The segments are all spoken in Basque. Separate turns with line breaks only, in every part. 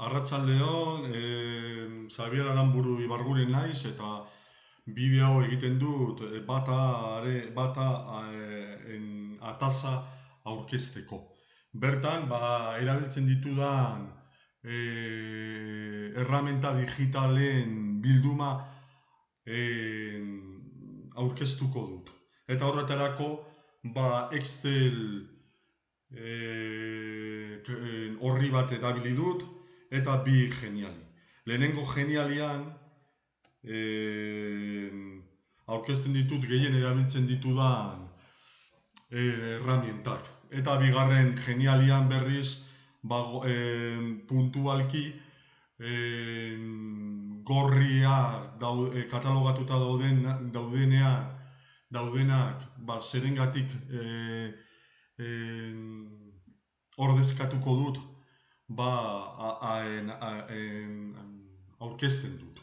Arratsaldeon, Xabier Aranburu Ibarguren naiz eta bideo hau egiten dut ataza aurkezteko. Bertan, erabiltzen ditudan erramenta digitalen bilduma aurkeztuko dut. Eta horretarako, Excel horri bat erabili dut, eta bi geniali. Lehenengo genialian, aurkezten ditut gehien erabiltzen ditudan erramientak. Eta bigarren genialian berriz, puntualki, gorriak katalogatuta daudenak zerengatik ordezkatuko dut, aurkezten dut.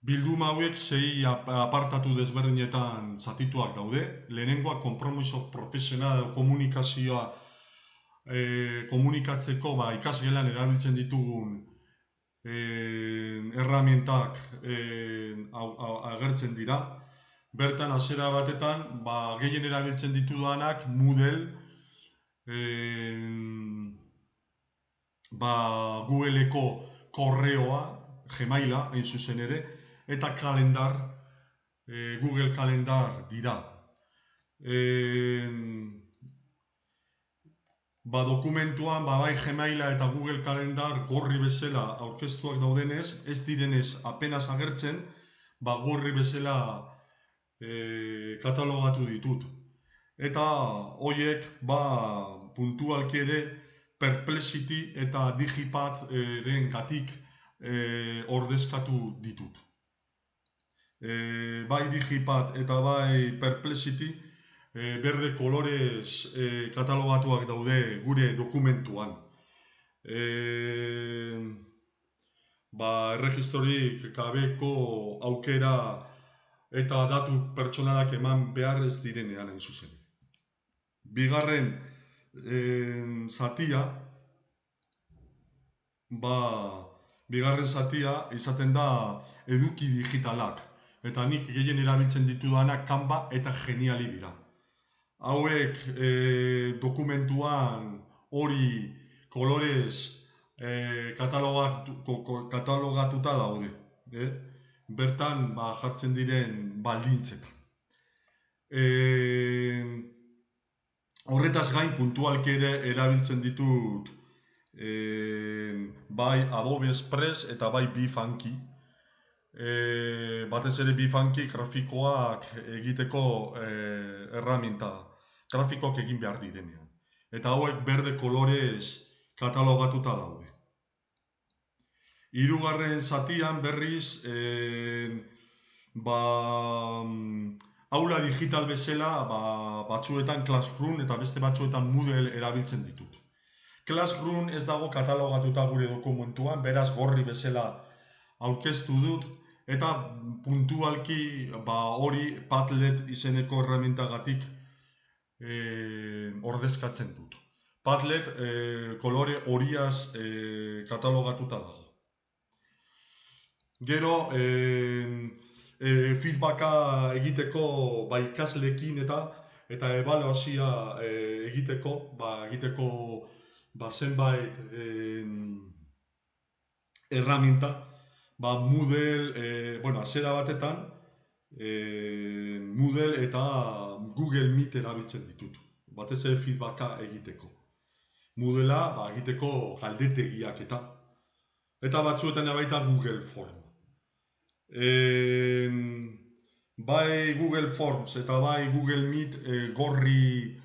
Bilduma hauek 6 apartatu desberdinetan zatituak daude. Lehenengoa konpromiso profesionala edo komunikazioa komunikatzeko ikasgelan erabiltzen ditugun erramientak agertzen dira. Bertan, hasiera batetan, gehien erabiltzen ditudanak Moodle, Googleko korreoa, Gmaila, hain zuzen ere, eta kalendar, Google Kalendar dira. Dokumentuan, bai Gmaila eta Google Kalendar gorri bezala aurkeztuak daudenez, ez direnez apenas agertzen, gorri bezala katalogatu ditut. Eta horiek puntualki ere Perplexity eta Digipad-ren gatik ordezkatu ditut. Bai Digipad eta bai Perplexity berde kolorez katalogatuak daude gure dokumentuan. Erregistrorik gabeko aukera eta datu pertsonalak eman behar ez direnean hain zuzen. Bigarren zatia, izaten da eduki digitalak. Eta nik gehien erabiltzen ditudanak Canva eta Geniali dira. Hauek dokumentuan hori kolorez katalogatuta daude. Bertan jartzen diren baldintzetan. Horretaz gain puntualki ere erabiltzen ditut bai Adobe Express eta bai Bifunky. Batez ere Bifunky grafikoak egiteko erraminta, grafikoak egin behar direnean. Eta hauek berde kolorez katalogatuta daude. Hirugarren zatian berriz, aula digital bezala, batzuetan Classroom eta beste batzuetan Moodle erabiltzen ditut. Classroom ez dago katalogatuta gure dokumentuan, beraz gorri bezala aurkeztu dut, eta puntualki hori Padlet izeneko erramientagatik ordezkatzen dut. Padlet kolore horiaz katalogatuta dago. Gero, feedbacka egiteko ikasleekin eta ebaluazioa egiteko zenbait erraminta, Moodle, hasiera batetan, Moodle eta Google Meet erabiltzen ditut. Batez ere feedbacka egiteko. Moodlea egiteko galdetegiak eta batzuetan baita Google Form. Bai Google Forms eta bai Google Meet gorri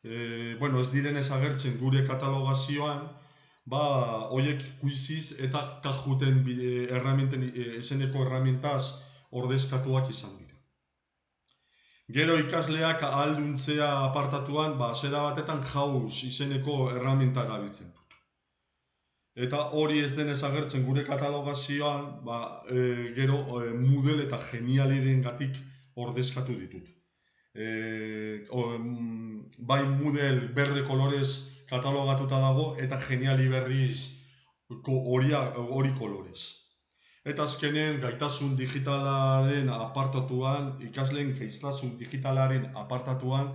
ez direnez agertzen gure katalogazioan, horiek quiziz eta Kahoot-en izeneko erramientaz ordezkatuak izan dira. Gero ikasleak ahalduntzea apartatuan, hasiera batetan Jaws izeneko erramienta erabiltzen dut. Eta hori ez denez agertzen gure katalogazioan, gero Moodle eta Genialiren gatik ordezkatu ditut. bai Moodle berde kolorez katalogatuta dago eta Geniali berriz hori kolorez. Eta azkenen gaitasun digitalaren apartatuan, ikasleen gaitasun digitalaren apartatuan,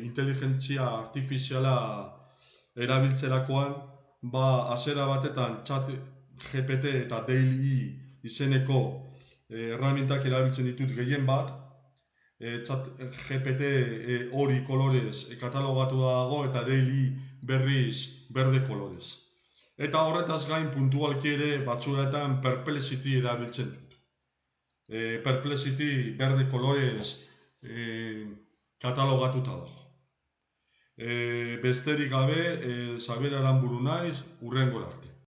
inteligentzia artifiziala erabiltzerakoan, hasiera batetan chat GPT eta DALL-E izeneko erramintak erabiltzen ditut gehien bat, chat GPT hori kolorez katalogatu dago eta DALL-E berriz berde kolorez. Eta horretaz gain puntualki ere batzuetan Perplexity erabiltzen dut. Perplexity berde kolorez katalogatuta dago. Besterik gabe, Xabier Aranburu naiz, hurrengo arte.